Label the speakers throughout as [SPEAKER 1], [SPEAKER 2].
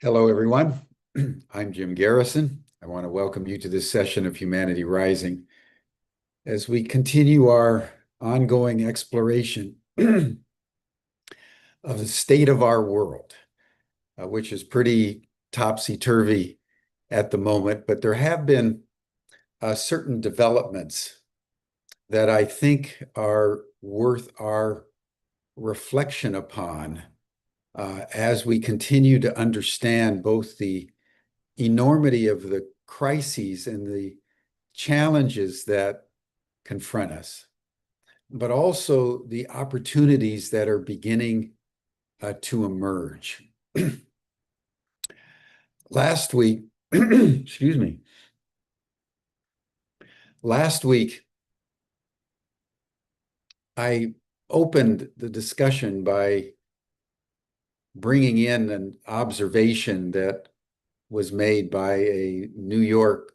[SPEAKER 1] Hello, everyone. I'm Jim Garrison. I want to welcome you to this session of Humanity Rising as we continue our ongoing exploration of the state of our world, which is pretty topsy-turvy at the moment. But there have been certain developments that I think are worth our reflection upon as we continue to understand both the enormity of the crises and the challenges that confront us, but also the opportunities that are beginning to emerge. Last week, excuse me, last week, I opened the discussion by bringing in an observation that was made by a New York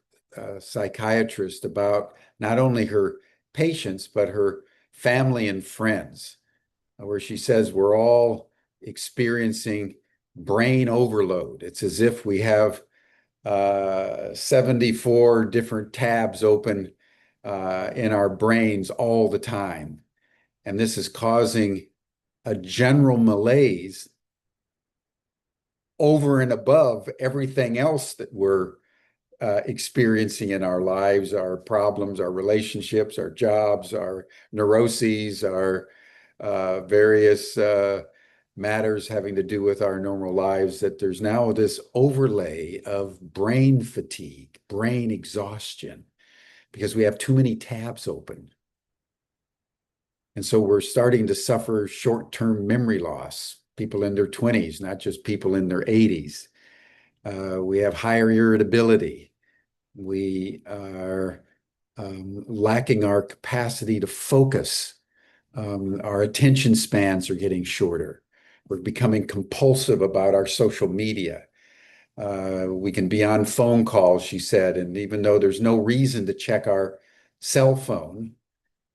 [SPEAKER 1] psychiatrist about not only her patients, but her family and friends, where she says we're all experiencing brain overload. It's as if we have 74 different tabs open in our brains all the time. And this is causing a general malaise over and above everything else that we're experiencing in our lives, our problems, our relationships, our jobs, our neuroses, our various matters having to do with our normal lives, that there's now this overlay of brain fatigue, brain exhaustion, because we have too many tabs open. And so we're starting to suffer short-term memory loss, people in their 20s, not just people in their 80s. We have higher irritability. We are lacking our capacity to focus. Our attention spans are getting shorter. We're becoming compulsive about our social media. We can be on phone calls, she said, and even though there's no reason to check our cell phone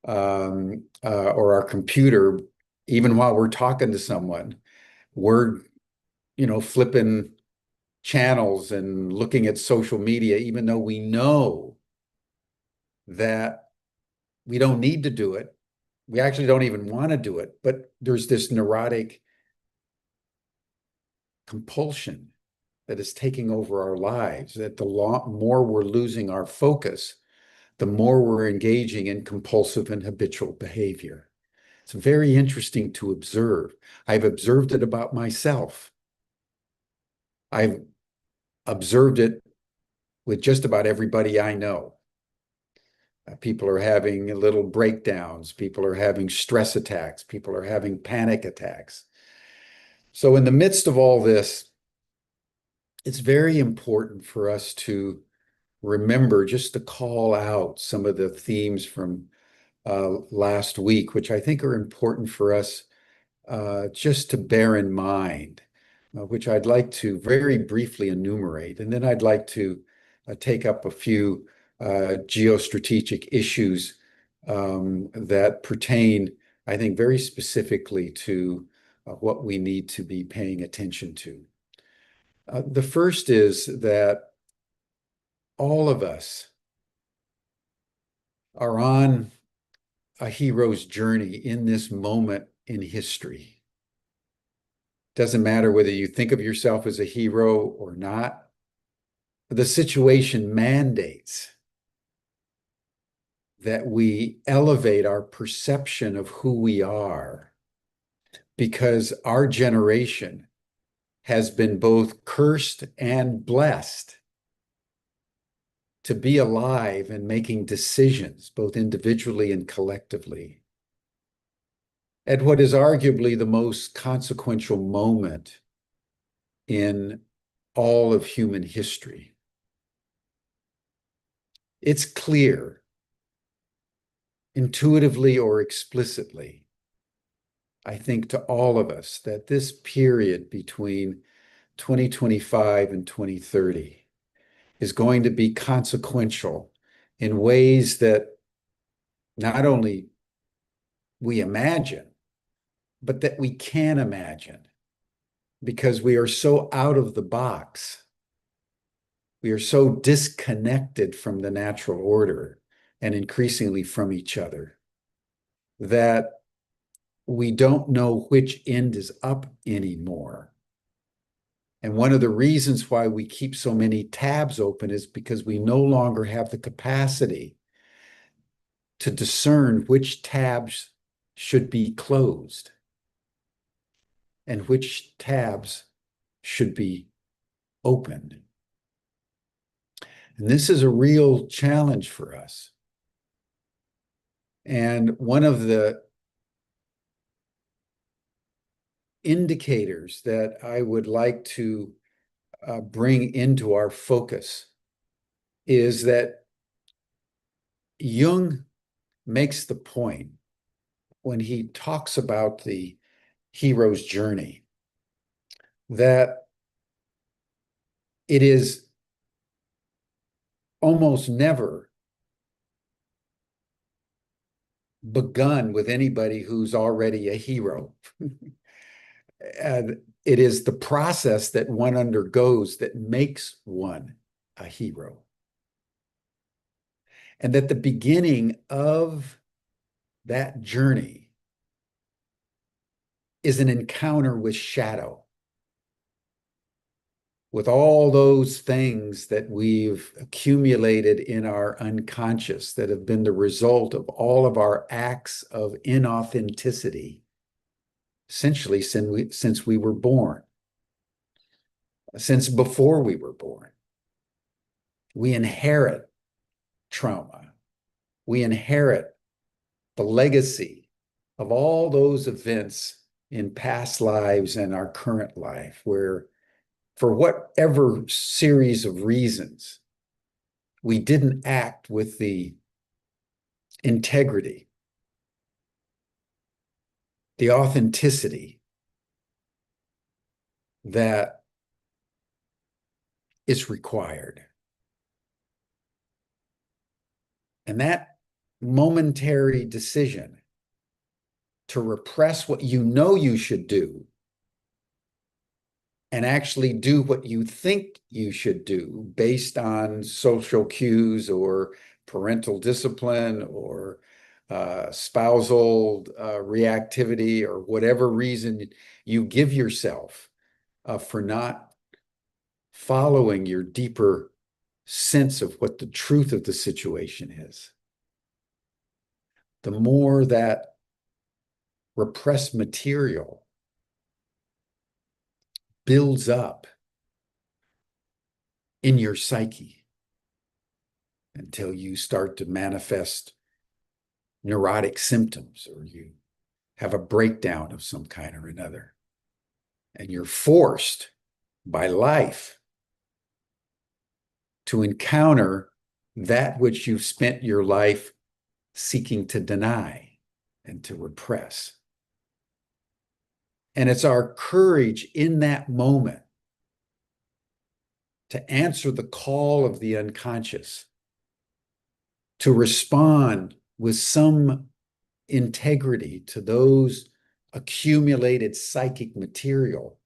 [SPEAKER 1] or our computer, even while we're talking to someone, we're, flipping channels and looking at social media, even though we know that we don't need to do it. We actually don't even want to do it, but there's this neurotic compulsion that is taking over our lives, that the more we're losing our focus, the more we're engaging in compulsive and habitual behavior. It's very interesting to observe. I've observed it about myself. I've observed it with just about everybody I know. People are having little breakdowns. People are having stress attacks. People are having panic attacks. So in the midst of all this, it's very important for us to remember just to call out some of the themes from last week, which I think are important for us just to bear in mind, which I'd like to very briefly enumerate. And then I'd like to take up a few geostrategic issues that pertain, I think, very specifically to what we need to be paying attention to. The first is that all of us are on a hero's journey in this moment in history. Doesn't matter whether you think of yourself as a hero or not. The situation mandates that we elevate our perception of who we are, because our generation has been both cursed and blessed to be alive and making decisions, both individually and collectively, at what is arguably the most consequential moment in all of human history. It's clear, intuitively or explicitly, I think, to all of us, that this period between 2025 and 2030 is going to be consequential in ways that not only we imagine, but that we can imagine. because we are so out of the box. We are so disconnected from the natural order and increasingly from each other that we don't know which end is up anymore. And one of the reasons why we keep so many tabs open is because we no longer have the capacity to discern which tabs should be closed and which tabs should be opened. And this is a real challenge for us. And one of the indicators that I would like to bring into our focus is that Jung makes the point when he talks about the hero's journey that it is almost never begun with anybody who's already a hero. And it is the process that one undergoes that makes one a hero. And that the beginning of that journey is an encounter with shadow, with all those things that we've accumulated in our unconscious that have been the result of all of our acts of inauthenticity, essentially since we were born, since before we were born. We inherit trauma. We inherit the legacy of all those events in past lives and our current life, where for whatever series of reasons, we didn't act with the integrity, the authenticity that is required. And that momentary decision to repress what you know you should do and actually do what you think you should do based on social cues or parental discipline or spousal reactivity or whatever reason you give yourself for not following your deeper sense of what the truth of the situation is. The more that repressed material builds up in your psyche until you start to manifest neurotic symptoms or you have a breakdown of some kind or another. And you're forced by life to encounter that which you've spent your life seeking to deny and to repress. And it's our courage in that moment to answer the call of the unconscious, to respond with some integrity to those accumulated psychic material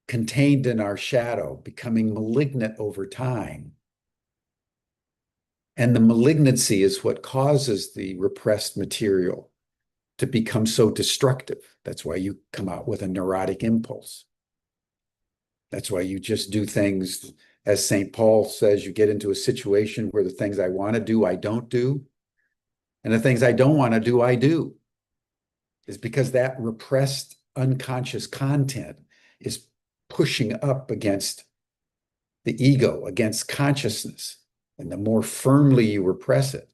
[SPEAKER 1] contained in our shadow, becoming malignant over time. And the malignancy is what causes the repressed material to become so destructive. That's why you come out with a neurotic impulse. That's why you just do things, as St. Paul says, you get into a situation where the things I want to do, I don't do. And the things I don't want to do, I do. Is because that repressed unconscious content is pushing up against the ego, against consciousness. And the more firmly you repress it,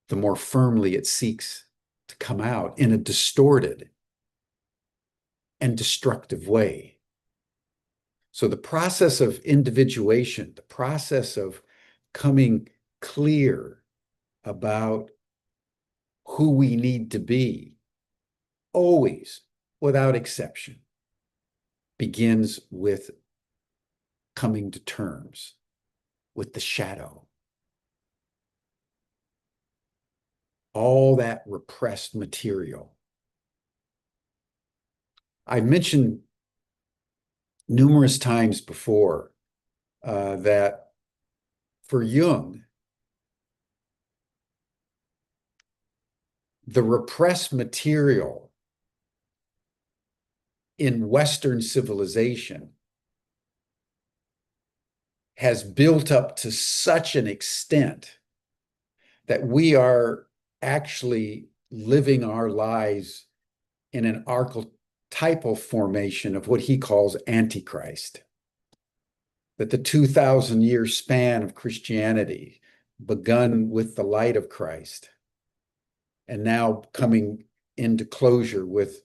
[SPEAKER 1] the more firmly it seeks to come out in a distorted and destructive way. So the process of individuation, the process of coming clear about who we need to be, always, without exception, begins with coming to terms with the shadow. All that repressed material I mentioned numerous times before that for Jung, the repressed material in Western civilization has built up to such an extent that we are actually living our lives in an archetypal formation of what he calls Antichrist. That the 2,000-year span of Christianity, begun with the light of Christ, and now coming into closure with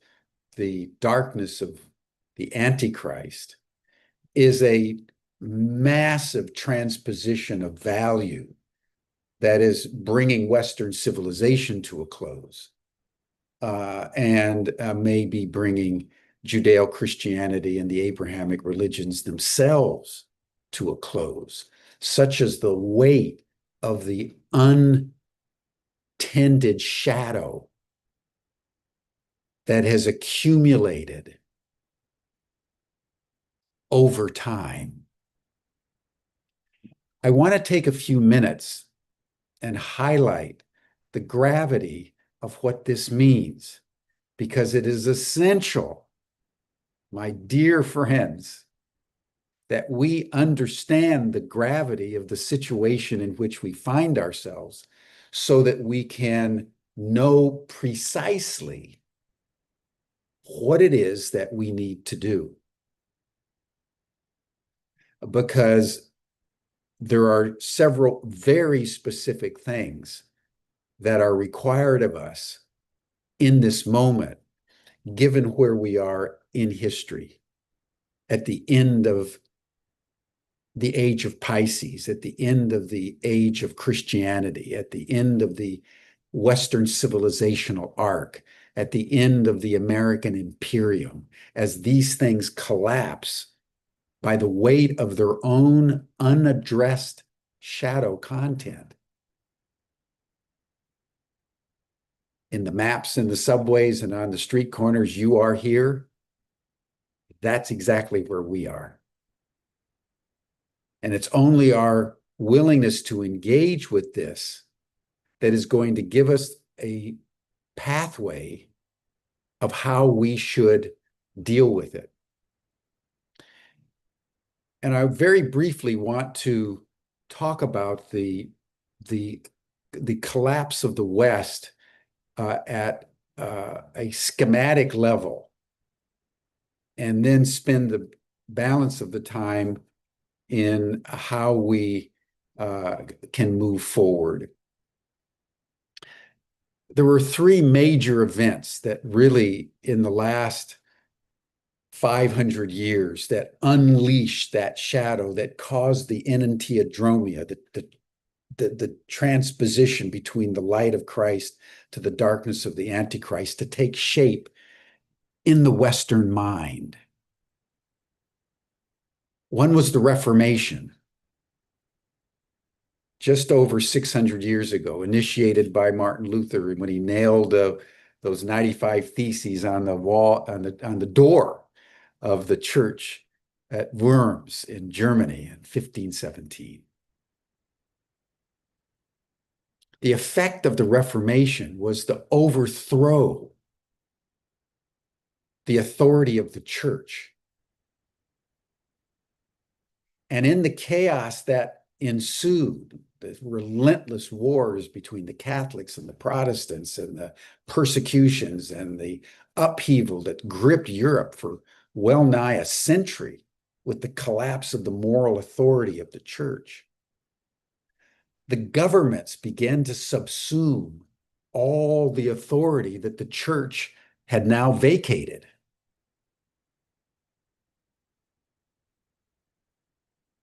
[SPEAKER 1] the darkness of the Antichrist, is a massive transposition of value that is bringing Western civilization to a close, and maybe bringing Judeo-Christianity and the Abrahamic religions themselves to a close, such as the weight of the untended shadow that has accumulated over time. I want to take a few minutes and highlight the gravity of what this means, because it is essential, my dear friends, that we understand the gravity of the situation in which we find ourselves so that we can know precisely what it is that we need to do. Because there are several very specific things that are required of us in this moment, given where we are in history, at the end of the age of Pisces, at the end of the age of Christianity, at the end of the Western civilizational arc, at the end of the American imperium, as these things collapse by the weight of their own unaddressed shadow content. In the maps in the subways and on the street corners, you are here. That's exactly where we are. And it's only our willingness to engage with this that is going to give us a pathway of how we should deal with it. And I very briefly want to talk about the collapse of the West at a schematic level, and then spend the balance of the time in how we can move forward. There were three major events that really, in the last 500 years, that unleashed that shadow, that caused the enantiodromia, the transposition between the light of Christ to the darkness of the Antichrist, to take shape in the Western mind. One was the Reformation, just over 600 years ago, initiated by Martin Luther when he nailed those 95 theses on the wall, on the door of the church at Worms in Germany in 1517. The effect of the Reformation was to overthrow the authority of the church. And in the chaos that ensued, the relentless wars between the Catholics and the Protestants, and the persecutions and the upheaval that gripped Europe for well nigh a century, with the collapse of the moral authority of the church, the governments began to subsume all the authority that the church had now vacated.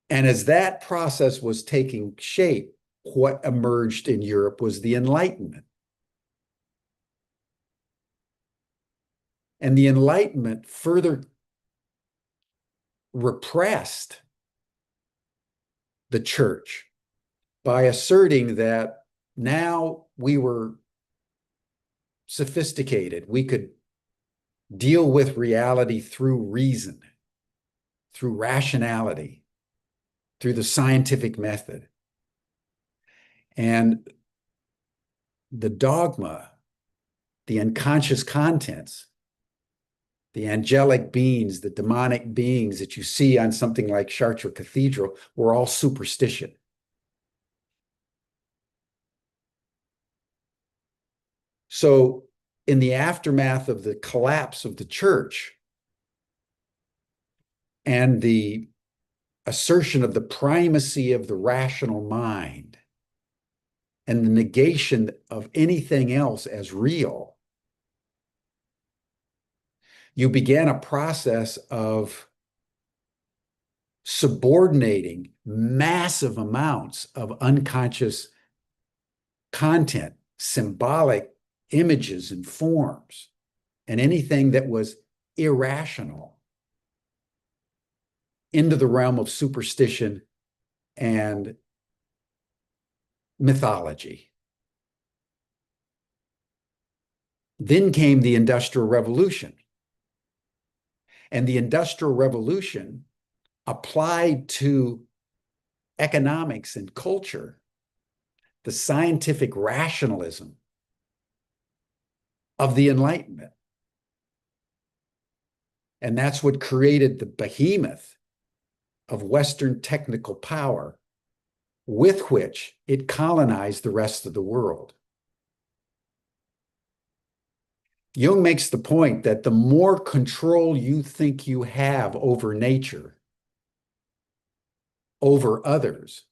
[SPEAKER 1] And as that process was taking shape, what emerged in Europe was the Enlightenment. And the Enlightenment further repressed the church by asserting that now we were sophisticated, we could deal with reality through reason, through rationality, through the scientific method. And the dogma, the unconscious contents, the angelic beings, the demonic beings that you see on something like Chartres Cathedral were all superstition. So in the aftermath of the collapse of the church and the assertion of the primacy of the rational mind and the negation of anything else as real, you began a process of subordinating massive amounts of unconscious content, symbolic images and forms, and anything that was irrational into the realm of superstition and mythology. Then came the Industrial Revolution. And the Industrial Revolution applied to economics and culture the scientific rationalism of the Enlightenment. And that's what created the behemoth of Western technical power with which it colonized the rest of the world. Jung makes the point that the more control you think you have over nature, over others,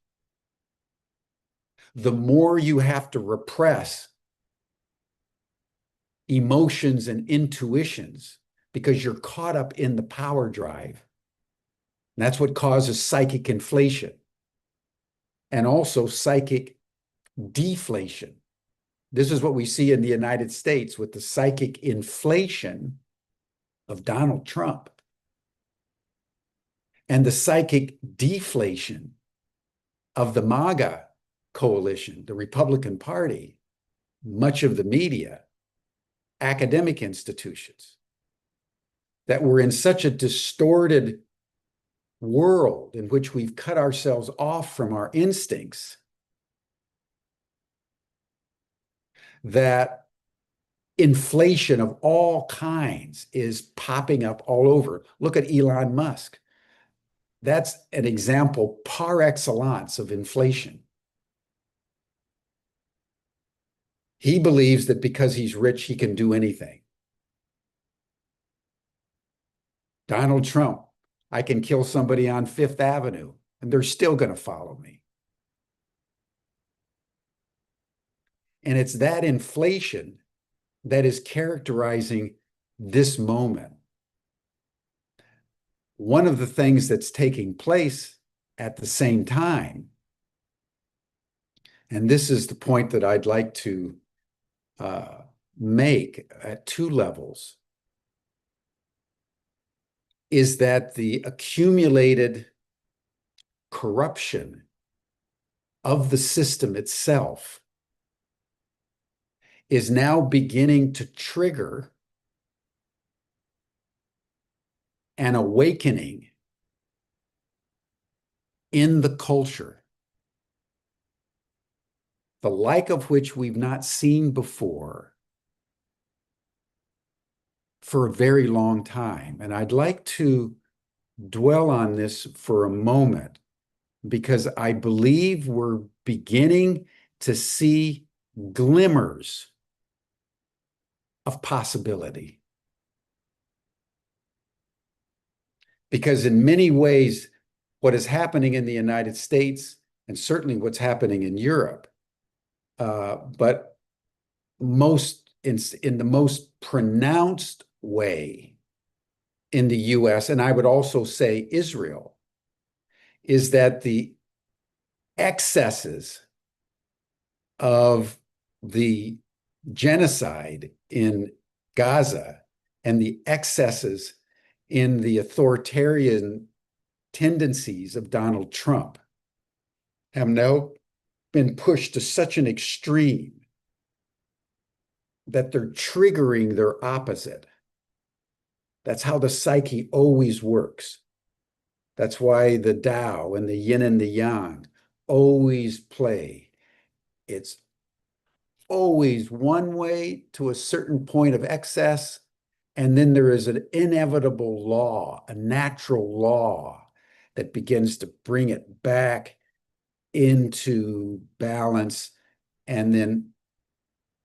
[SPEAKER 1] the more you have to repress emotions and intuitions because you're caught up in the power drive. And that's what causes psychic inflation and also psychic deflation. This is what we see in the United States with the psychic inflation of Donald Trump and the psychic deflation of the MAGA coalition, the Republican Party, much of the media, academic institutions, that we're in such a distorted world in which we've cut ourselves off from our instincts that inflation of all kinds is popping up all over. Look at Elon Musk. That's an example par excellence of inflation. He believes that because he's rich, he can do anything. Donald Trump, I can kill somebody on Fifth Avenue and they're still going to follow me. And it's that inflation that is characterizing this moment. One of the things that's taking place at the same time, and this is the point that I'd like to make at two levels, is that the accumulated corruption of the system itself is now beginning to trigger an awakening in the culture, the like of which we've not seen before for a very long time. And I'd like to dwell on this for a moment because I believe we're beginning to see glimmers of possibility. Because in many ways, what is happening in the United States, and certainly what's happening in Europe, but in the most pronounced way in the US, and I would also say Israel, is that the excesses of the genocide in Gaza and the excesses in the authoritarian tendencies of Donald Trump have now been pushed to such an extreme that they're triggering their opposite. That's how the psyche always works. That's why the Tao and the yin and the yang always play. It's always one way to a certain point of excess, and then there is an inevitable law, a natural law that begins to bring it back into balance and then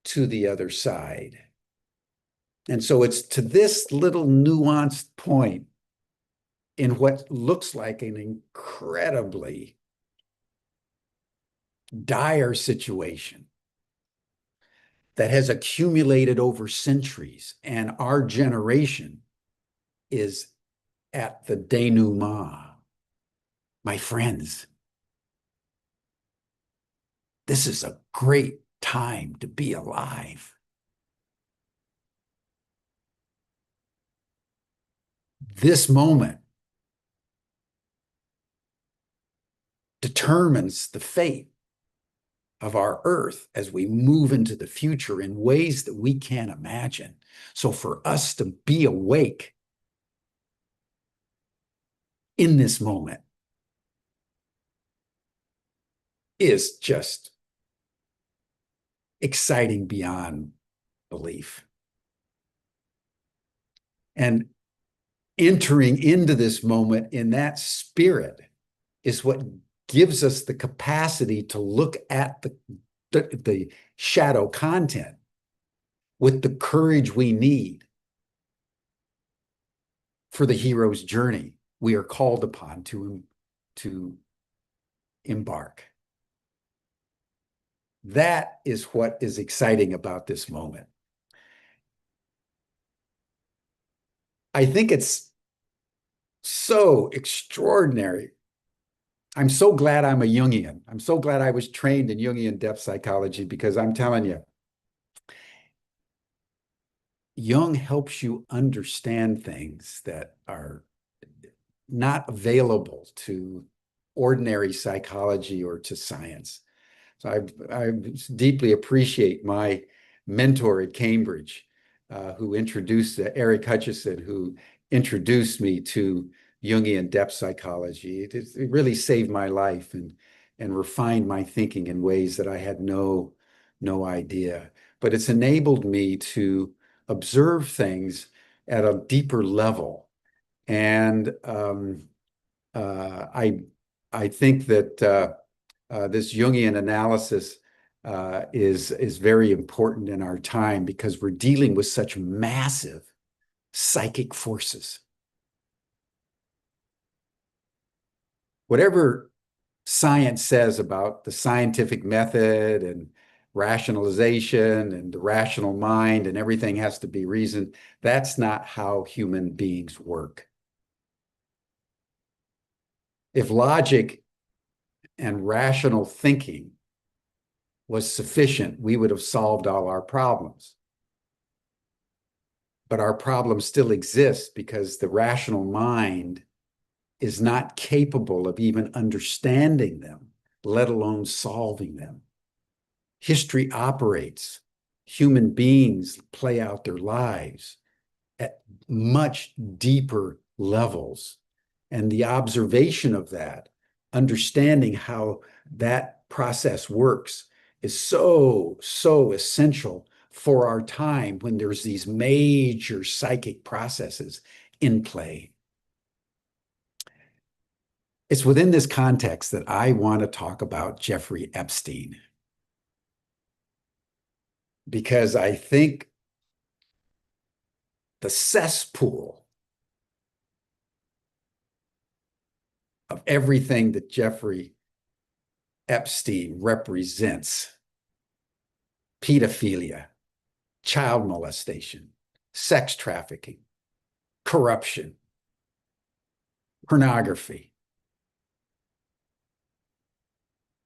[SPEAKER 1] to the other side. And so it's to this little nuanced point in what looks like an incredibly dire situation that has accumulated over centuries, and our generation is at the denouement. My friends, this is a great time to be alive. This moment determines the fate of our earth as we move into the future in ways that we can't imagine. So for us to be awake in this moment is just exciting beyond belief. And entering into this moment in that spirit is what gives us the capacity to look at the shadow content with the courage we need for the hero's journey we are called upon to embark. That is what is exciting about this moment. I think it's so extraordinary. I'm so glad I'm a Jungian. I'm so glad I was trained in Jungian depth psychology, because I'm telling you, Jung helps you understand things that are not available to ordinary psychology or to science. So I deeply appreciate my mentor at Cambridge, who introduced Eric Hutchison, who introduced me to Jungian depth psychology. It really saved my life and refined my thinking in ways that I had no idea. But it's enabled me to observe things at a deeper level. And I think that this Jungian analysis is very important in our time, because we're dealing with such massive psychic forces. Whatever science says about the scientific method and rationalization and the rational mind and everything has to be reasoned, that's not how human beings work. If logic and rational thinking was sufficient, we would have solved all our problems. But our problems still exist because the rational mind is not capable of even understanding them, let alone solving them. History operates. Human beings play out their lives at much deeper levels. And the observation of that, understanding how that process works, is so essential for our time when there's these major psychic processes in play. It's within this context that I want to talk about Jeffrey Epstein, because I think the cesspool of everything that Jeffrey Epstein represents, pedophilia, child molestation, sex trafficking, corruption, pornography,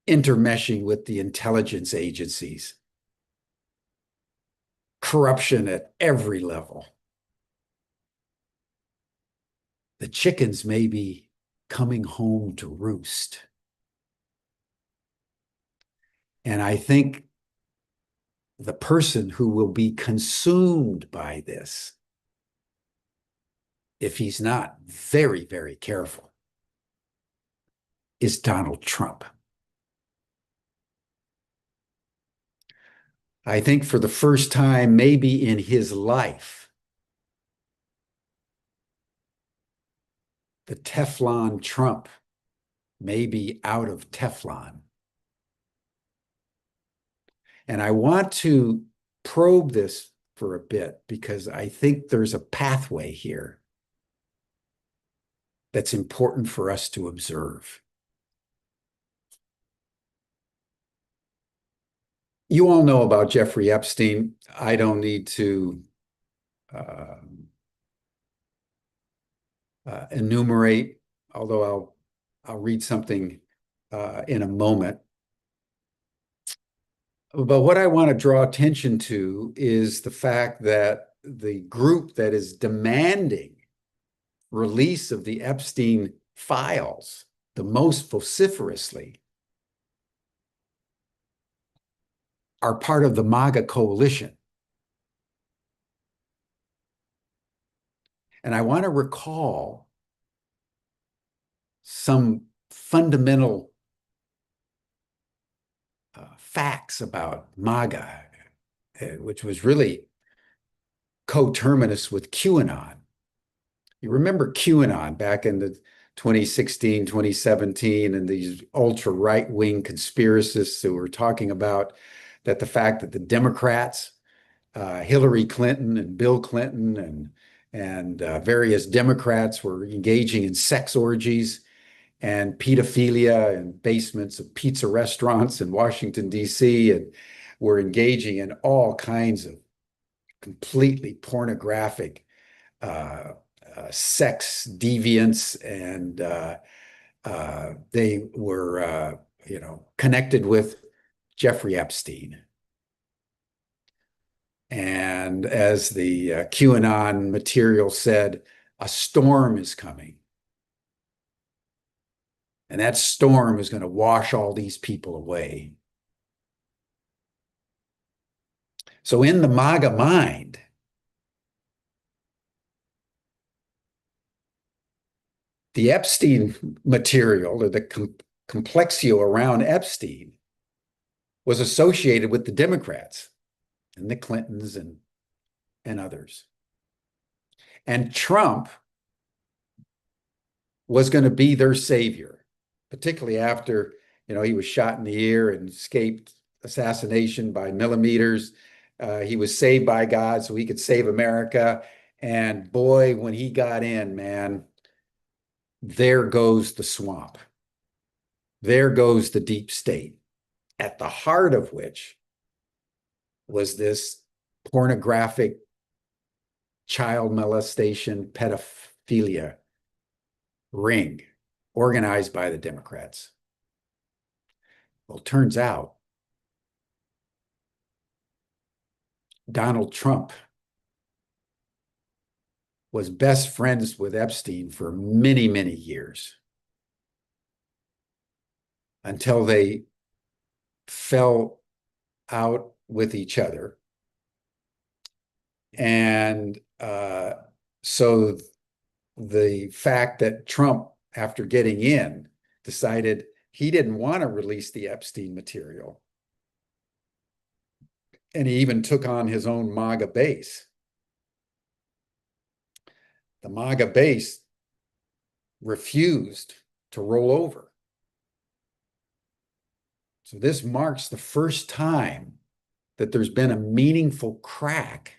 [SPEAKER 1] intermeshing with the intelligence agencies, corruption at every level. The chickens may be coming home to roost. And I think the person who will be consumed by this if he's not very, very careful, is Donald Trump. I think for the first time, maybe in his life, the Teflon Trump may be out of Teflon. And I want to probe this for a bit because I think there's a pathway here that's important for us to observe. You all know about Jeffrey Epstein. I don't need to enumerate, although I'll read something in a moment. But what I want to draw attention to is the fact that the group that is demanding release of the Epstein files the most vociferously are part of the MAGA coalition. And I want to recall some fundamental facts about MAGA, which was really coterminous with QAnon. You remember QAnon back in the 2016, 2017, and these ultra right-wing conspiracists who were talking about that the fact that the Democrats, Hillary Clinton and Bill Clinton and various Democrats were engaging in sex orgies and pedophilia in basements of pizza restaurants in Washington, D.C., and were engaging in all kinds of completely pornographic sex deviance, and they were, connected with Jeffrey Epstein. And as the QAnon material said, a storm is coming. And that storm is going to wash all these people away. So in the MAGA mind, the Epstein material, or the complexio around Epstein, was associated with the Democrats and the Clintons and others. And Trump was going to be their savior, particularly after, he was shot in the ear and escaped assassination by millimeters. He was saved by God so he could save America. And boy, when he got in, man, there goes the swamp. There goes the deep state, at the heart of which was this pornographic child molestation, pedophilia ring organized by the Democrats. Well, it turns out Donald Trump was best friends with Epstein for many, many years until they fell out with each other. And so the fact that Trump, after getting in, decided he didn't want to release the Epstein material. And he even took on his own MAGA base. The MAGA base refused to roll over. So this marks the first time that there's been a meaningful crack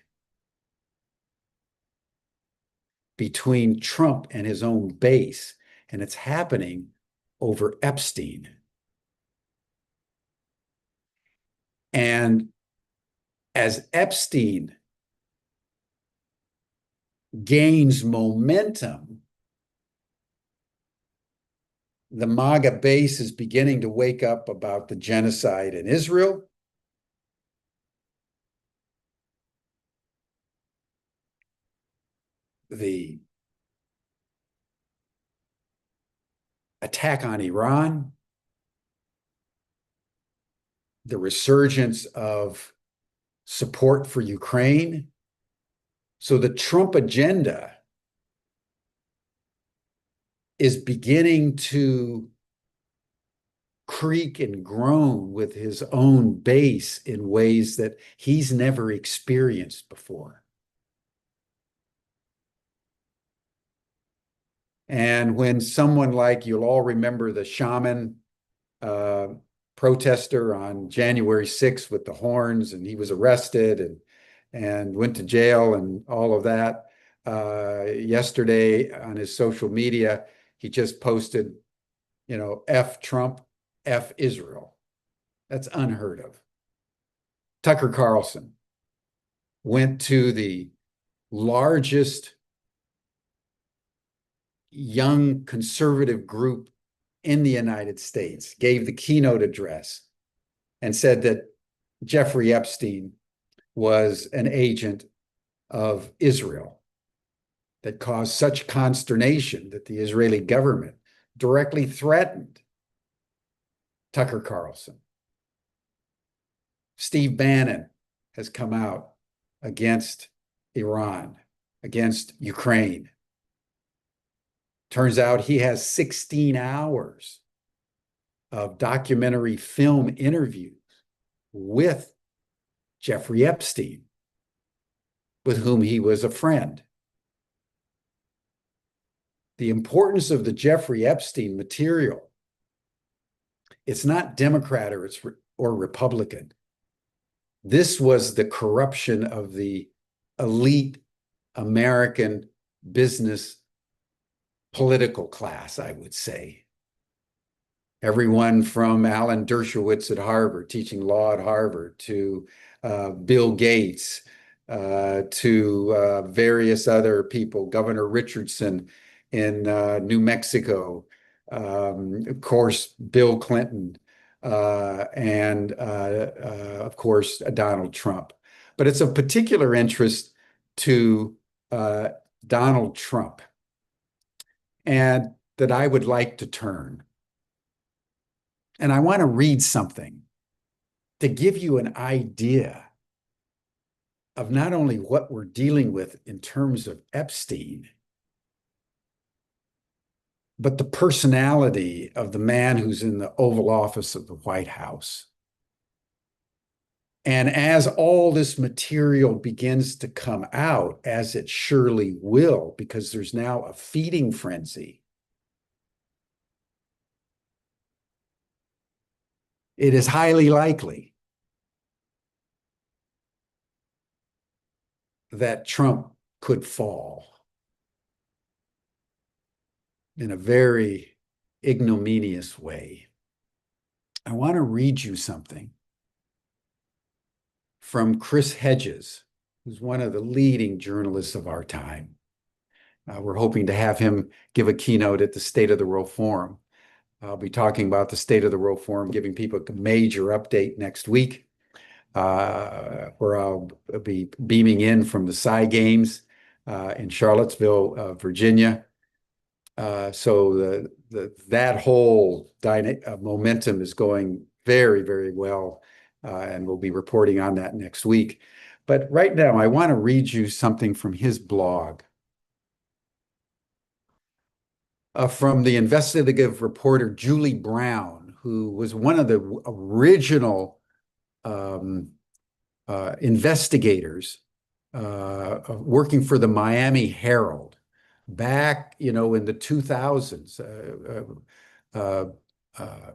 [SPEAKER 1] between Trump and his own base, and it's happening over Epstein. And as Epstein gains momentum, the MAGA base is beginning to wake up about the genocide in Israel. The attack on Iran, the resurgence of support for Ukraine. So the Trump agenda is beginning to creak and groan with his own base in ways that he's never experienced before. And when someone like, you'll all remember the shaman protester on January 6th with the horns, and he was arrested and went to jail and all of that. Yesterday on his social media, he just posted, F Trump, F Israel. That's unheard of. Tucker Carlson went to the largest young conservative group in the United States, gave the keynote address, and said that Jeffrey Epstein was an agent of Israel that caused such consternation that the Israeli government directly threatened Tucker Carlson. Steve Bannon has come out against Iran, against Ukraine. Turns out he has 16 hours of documentary film interviews with Jeffrey Epstein, with whom he was a friend. The importance of the Jeffrey Epstein material, it's not Democrat or Republican. This was the corruption of the elite American business political class, I would say. Everyone from Alan Dershowitz at Harvard, teaching law at Harvard, to Bill Gates, to various other people, Governor Richardson in New Mexico, of course, Bill Clinton, and of course, Donald Trump. But it's of particular interest to Donald Trump, and that I would like to turn. And I want to read something to give you an idea of not only what we're dealing with in terms of Epstein, but the personality of the man who's in the Oval Office of the White House. And as all this material begins to come out, as it surely will, because there's now a feeding frenzy, it is highly likely that Trump could fall in a very ignominious way. I want to read you something from Chris Hedges, who's one of the leading journalists of our time. We're hoping to have him give a keynote at the State of the World Forum. I'll be talking about the State of the World Forum, giving people a major update next week, where I'll be beaming in from the Psy Games in Charlottesville, Virginia. So that whole momentum is going very, very well, and we'll be reporting on that next week. But right now, I want to read you something from his blog. From the investigative reporter Julie Brown, who was one of the original investigators working for the Miami Herald back, in the 2000s.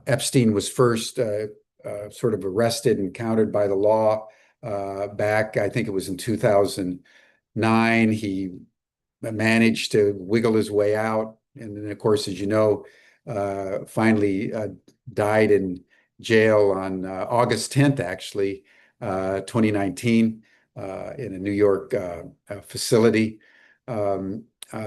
[SPEAKER 1] Epstein was first sort of arrested and counted by the law back, I think it was in 2009. He managed to wiggle his way out. And then, of course, as you know, finally died in jail on August 10th, actually, 2019, in a New York facility.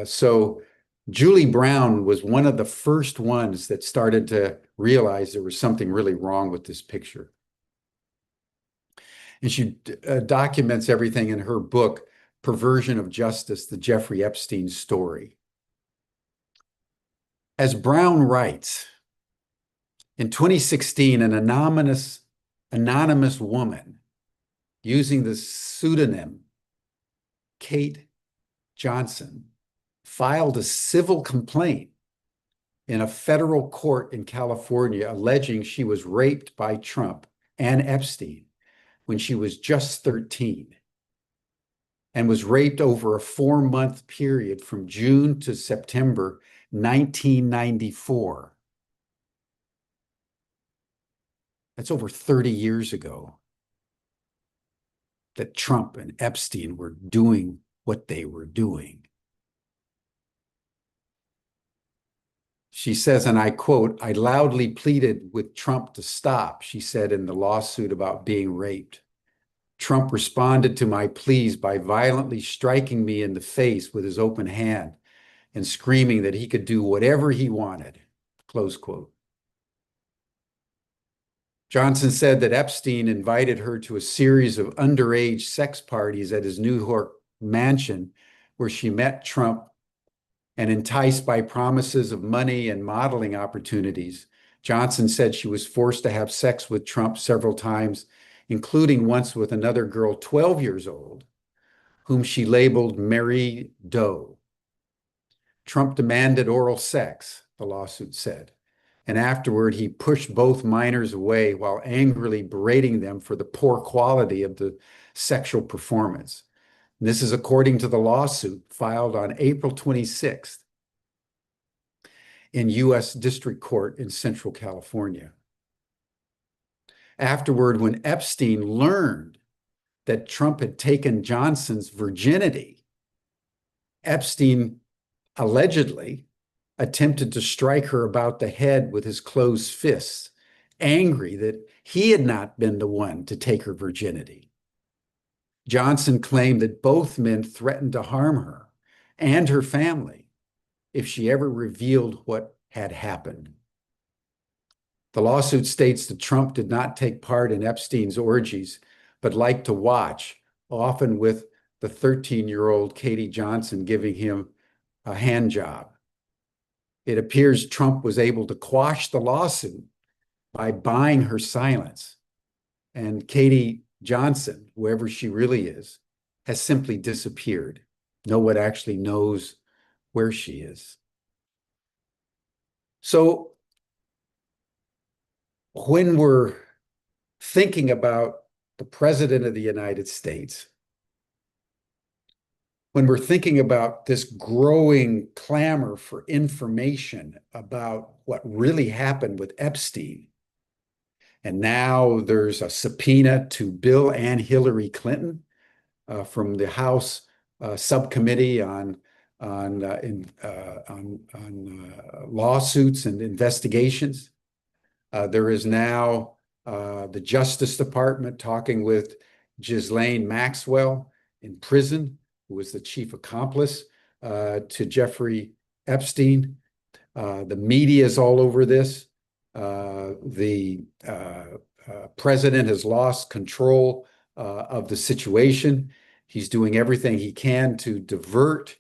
[SPEAKER 1] So Julie Brown was one of the first ones that started to realize there was something really wrong with this picture. And she documents everything in her book, Perversion of Justice, the Jeffrey Epstein Story. As Brown writes, in 2016, an anonymous woman using the pseudonym Kate Johnson filed a civil complaint in a federal court in California alleging she was raped by Trump and Epstein when she was just 13 and was raped over a 4-month period from June to September 1994. That's over 30 years ago that Trump and Epstein were doing what they were doing. She says, and I quote, "I loudly pleaded with Trump to stop," she said in the lawsuit about being raped. "Trump responded to my pleas by violently striking me in the face with his open hand and screaming that he could do whatever he wanted," close quote. Johnson said that Epstein invited her to a series of underage sex parties at his New York mansion where she met Trump, and enticed by promises of money and modeling opportunities, Johnson said she was forced to have sex with Trump several times, including once with another girl 12 years old, whom she labeled Mary Doe. Trump demanded oral sex, the lawsuit said, and afterward he pushed both minors away while angrily berating them for the poor quality of the sexual performance. This is according to the lawsuit filed on April 26th in U.S. District Court in Central California. Afterward, when Epstein learned that Trump had taken Johnson's virginity, Epstein allegedly attempted to strike her about the head with his closed fists, angry that he had not been the one to take her virginity. Johnson claimed that both men threatened to harm her and her family if she ever revealed what had happened. The lawsuit states that Trump did not take part in Epstein's orgies, but liked to watch, often with the 13-year-old Katie Johnson giving him a hand job. It appears Trump was able to quash the lawsuit by buying her silence, and Katie Johnson, whoever she really is, has simply disappeared. No one actually knows where she is. So when we're thinking about the President of the United States, when we're thinking about this growing clamor for information about what really happened with Epstein, and now there's a subpoena to Bill and Hillary Clinton from the House subcommittee on lawsuits and investigations. There is now the Justice Department talking with Ghislaine Maxwell in prison, who was the chief accomplice to Jeffrey Epstein. The media is all over this. The president has lost control of the situation. He's doing everything he can to divert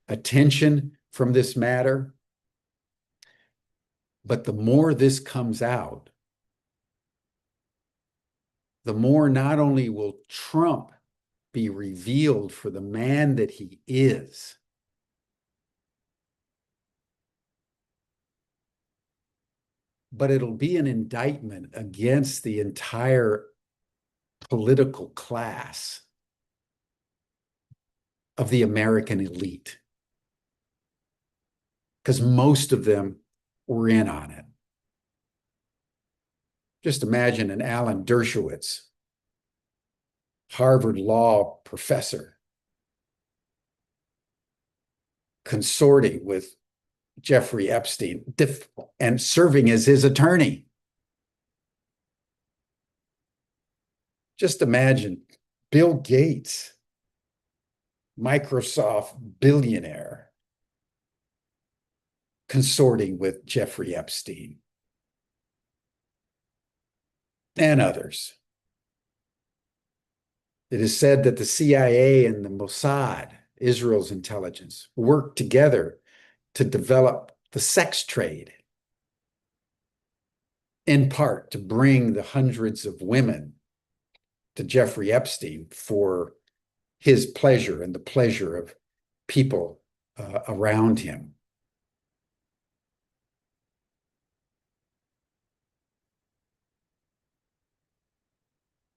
[SPEAKER 1] attention from this matter. But the more this comes out, the more not only will Trump be revealed for the man that he is, but it'll be an indictment against the entire political class of the American elite, because most of them were in on it. Just imagine an Alan Dershowitz, Harvard law professor, consorting with Jeffrey Epstein and serving as his attorney. Just imagine Bill Gates, Microsoft billionaire, consorting with Jeffrey Epstein and others. It is said that the CIA and the Mossad, Israel's intelligence, worked together to develop the sex trade, in part to bring the hundreds of women to Jeffrey Epstein for his pleasure and the pleasure of people around him.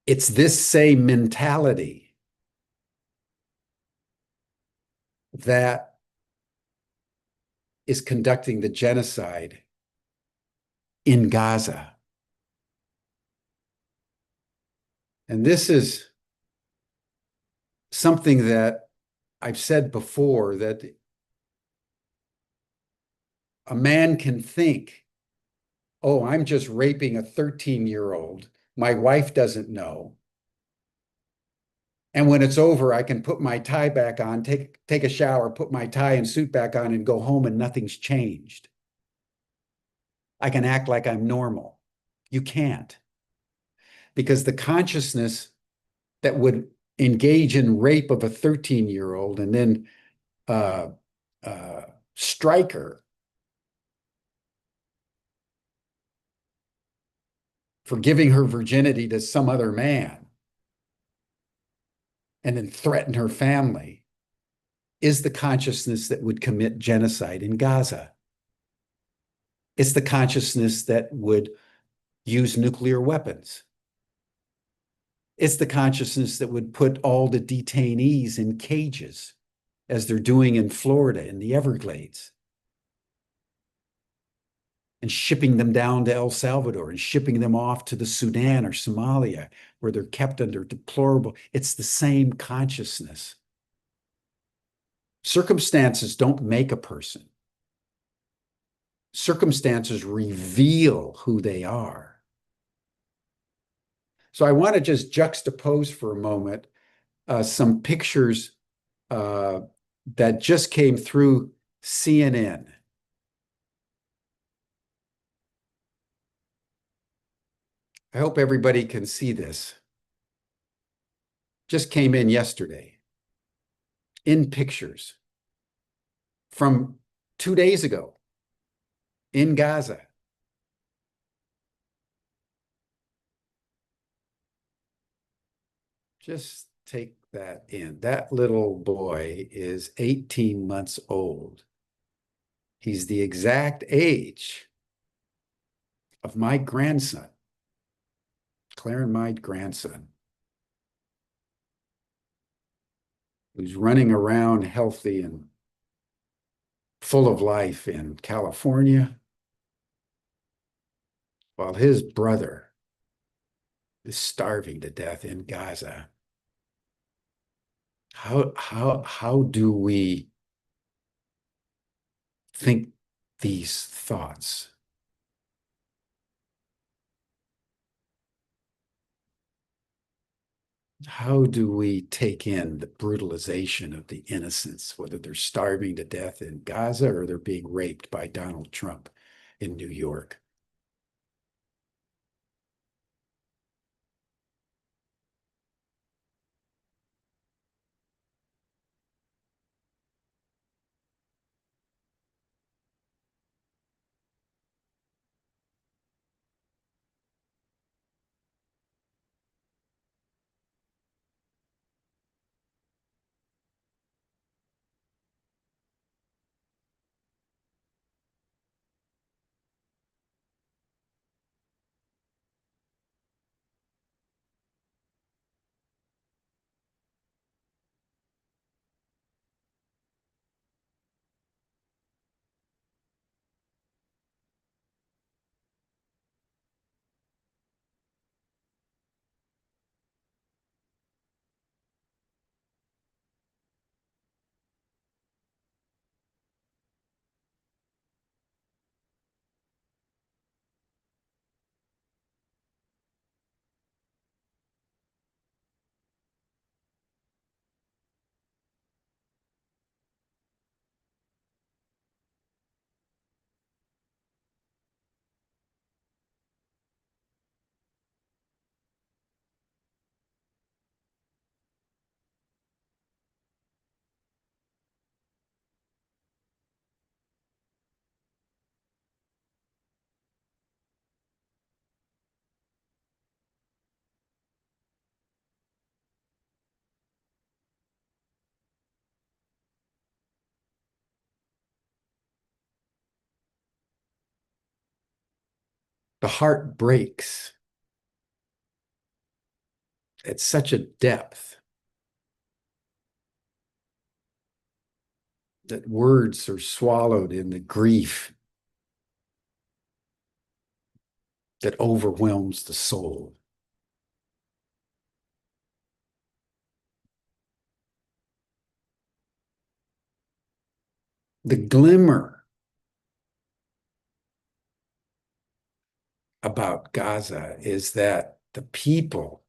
[SPEAKER 1] It's this same mentality that is conducting the genocide in Gaza. And this is something that I've said before, that a man can think, oh, I'm just raping a 13-year-old. My wife doesn't know. And when it's over, I can put my tie back on, take a shower, put my tie and suit back on, and go home, and nothing's changed. I can act like I'm normal. You can't, because the consciousness that would engage in rape of a 13-year-old and then uh, uh, strike her for giving her virginity to some other man and then threaten her family is the consciousness that would commit genocide in Gaza. It's the consciousness that would use nuclear weapons. It's the consciousness that would put all the detainees in cages, as they're doing in Florida in the Everglades, and shipping them down to El Salvador and shipping them off to the Sudan or Somalia, where they're kept under deplorable. It's the same consciousness. Circumstances don't make a person. Circumstances reveal who they are. So I want to just juxtapose for a moment some pictures uh, that just came through CNN. I hope everybody can see this. Just came in yesterday in pictures from 2 days ago in Gaza. Just take that in. That little boy is 18 months old. He's the exact age of my grandson, Claire and my grandson, who's running around healthy and full of life in California, while his brother is starving to death in Gaza. How do we think these thoughts? How do we take in the brutalization of the innocents, whether they're starving to death in Gaza or they're being raped by Donald Trump in New York? The heart breaks at such a depth that words are swallowed in the grief that overwhelms the soul. The glimmer about Gaza is that the people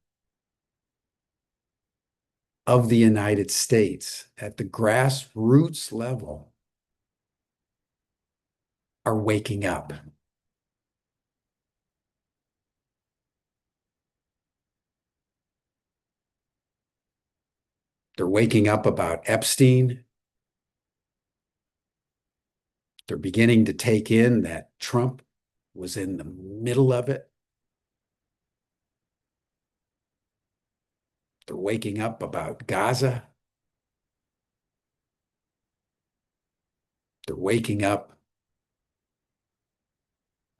[SPEAKER 1] of the United States at the grassroots level are waking up. They're waking up about Epstein. They're beginning to take in that Trump was in the middle of it. They're waking up about Gaza. They're waking up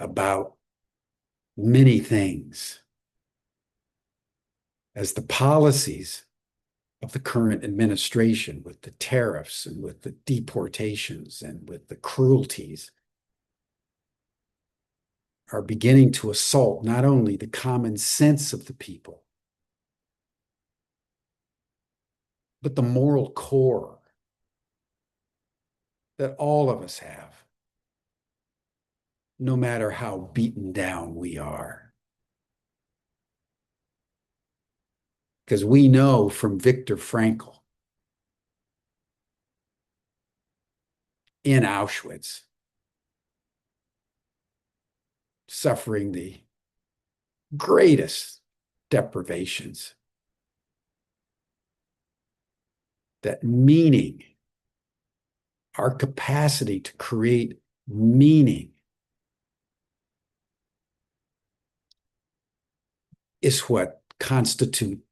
[SPEAKER 1] about many things as the policies of the current administration with the tariffs and with the deportations and with the cruelties are beginning to assault not only the common sense of the people, but the moral core that all of us have, no matter how beaten down we are. Because we know from Viktor Frankl in Auschwitz, suffering the greatest deprivations, that meaning, our capacity to create meaning, is what constitutes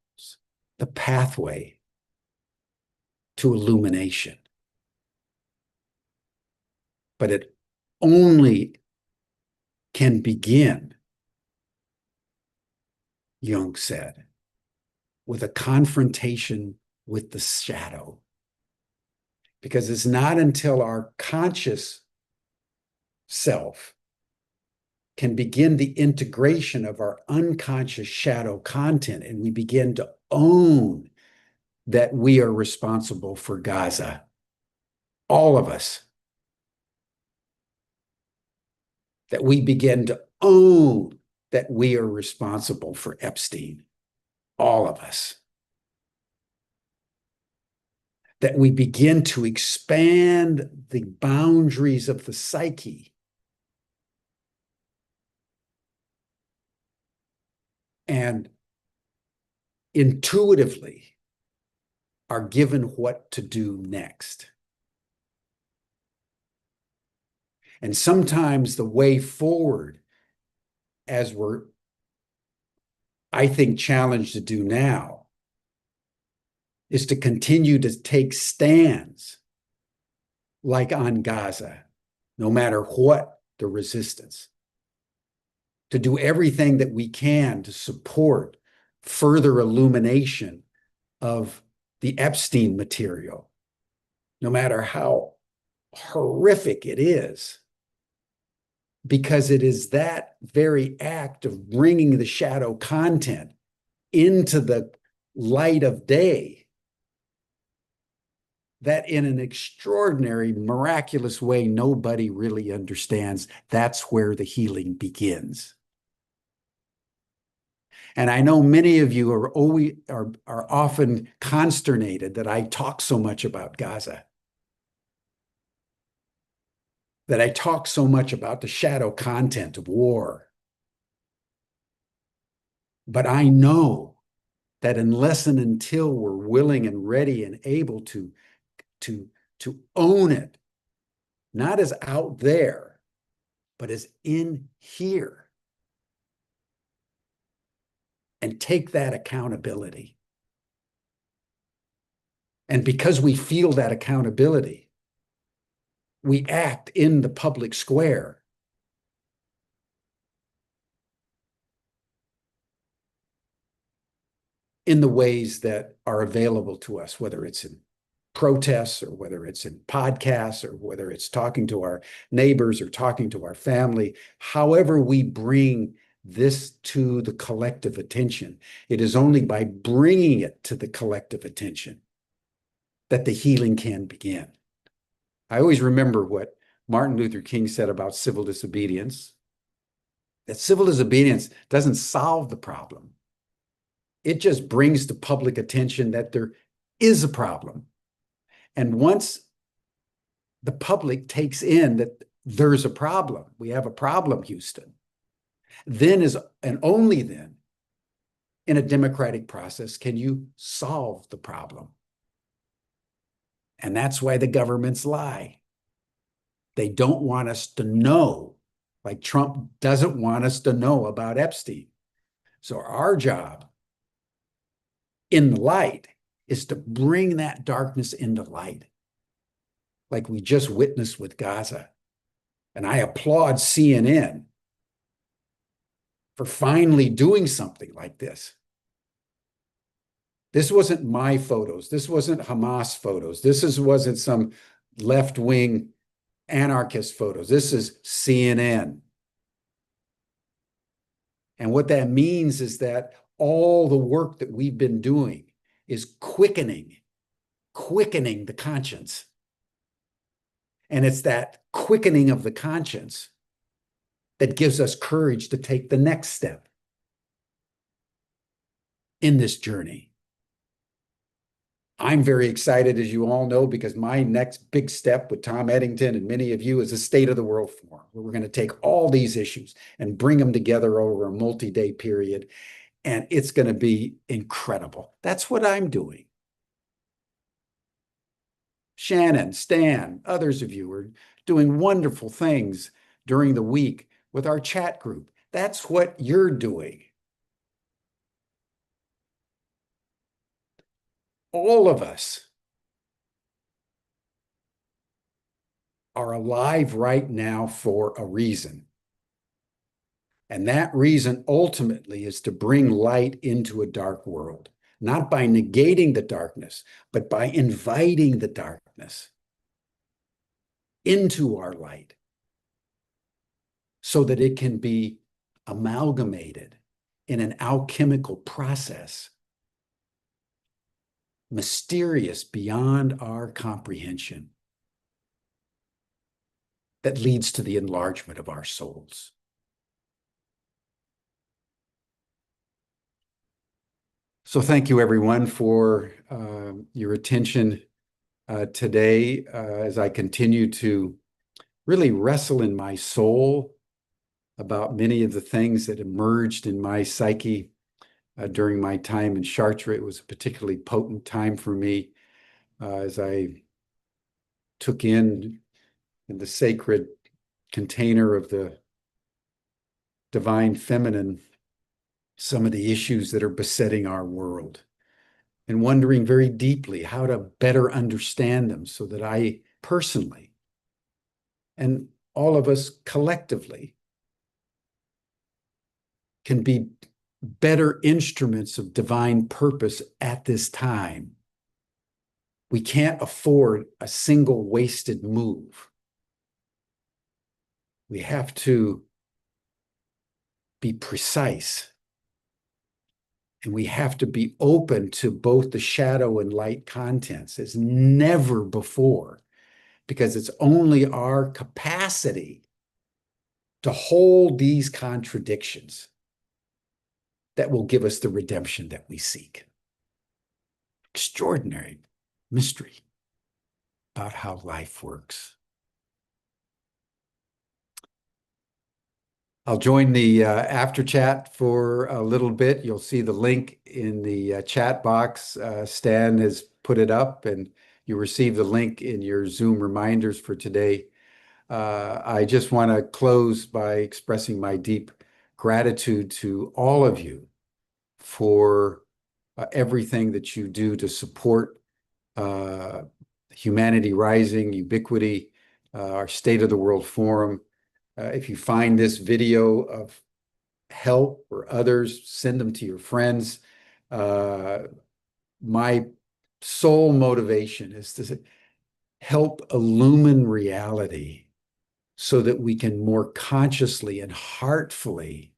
[SPEAKER 1] the pathway to illumination. But it only can begin, Jung said, with a confrontation with the shadow. Because it's not until our conscious self can begin the integration of our unconscious shadow content and we begin to own that we are responsible for Gaza. All of us. That we begin to own that we are responsible for Epstein. All of us. That we begin to expand the boundaries of the psyche and intuitively are given what to do next. And sometimes the way forward, as we're, I think, challenged to do now, is to continue to take stands like on Gaza, no matter what the resistance, to do everything that we can to support further illumination of the Epstein material, no matter how horrific it is, because it is that very act of bringing the shadow content into the light of day that in an extraordinary, miraculous way nobody really understands. That's where the healing begins. And I know many of you are often consternated that I talk so much about Gaza, that I talk so much about the shadow content of war. But I know that unless and until we're willing and ready and able to own it, not as out there, but as in here, and take that accountability. And because we feel that accountability, we act in the public square. in the ways that are available to us, whether it's in protests or whether it's in podcasts or whether it's talking to our neighbors or talking to our family, however we bring this to the collective attention, it is only by bringing it to the collective attention that the healing can begin. I always remember what Martin Luther King said about civil disobedience, that civil disobedience doesn't solve the problem. It just brings to public attention that there is a problem. And once the public takes in that there's a problem, we have a problem, Houston, then and only then, in a democratic process, can you solve the problem. And that's why the governments lie. They don't want us to know, like Trump doesn't want us to know about Epstein. So our job in the light is to bring that darkness into light, like we just witnessed with Gaza. And I applaud CNN for finally doing something like this. This wasn't my photos. This wasn't Hamas photos. Wasn't some left-wing anarchist photos. This is CNN. And what that means is that all the work that we've been doing is quickening the conscience. And it's that quickening of the conscience that gives us courage to take the next step in this journey. I'm very excited, as you all know, because my next big step with Tom Eddington and many of you is a State of the World Forum, where we're going to take all these issues and bring them together over a multi-day period. And it's going to be incredible. That's what I'm doing. Shannon, Stan, others of you are doing wonderful things during the week with our chat group. That's what you're doing. All of us are alive right now for a reason. And that reason ultimately is to bring light into a dark world, not by negating the darkness, but by inviting the darkness into our light so that it can be amalgamated in an alchemical process, mysterious beyond our comprehension, that leads to the enlargement of our souls. So thank you, everyone, for your attention today as I continue to really wrestle in my soul about many of the things that emerged in my psyche during my time in Chartres. It was a particularly potent time for me as I took in the sacred container of the divine feminine some of the issues that are besetting our world, and wondering very deeply how to better understand them so that I personally and all of us collectively can be better instruments of divine purpose at this time. We can't afford a single wasted move. We have to be precise. And we have to be open to both the shadow and light contents as never before, because it's only our capacity to hold these contradictions that will give us the redemption that we seek. Extraordinary mystery about how life works. I'll join the after chat for a little bit. You'll see the link in the chat box. Stan has put it up, and you receive the link in your Zoom reminders for today. I just want to close by expressing my deep gratitude to all of you for everything that you do to support Humanity Rising, Ubiquity, our State of the World Forum. If you find this video of help or others, send them to your friends. Uh, my sole motivation is to help illumine reality so that we can more consciously and heartfully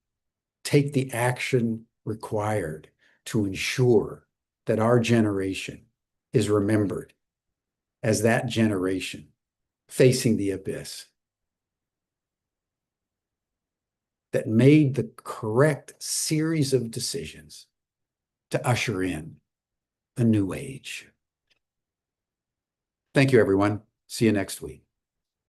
[SPEAKER 1] take the action required to ensure that our generation is remembered as that generation facing the abyss that made the correct series of decisions to usher in a new age. Thank you, everyone. See you next week.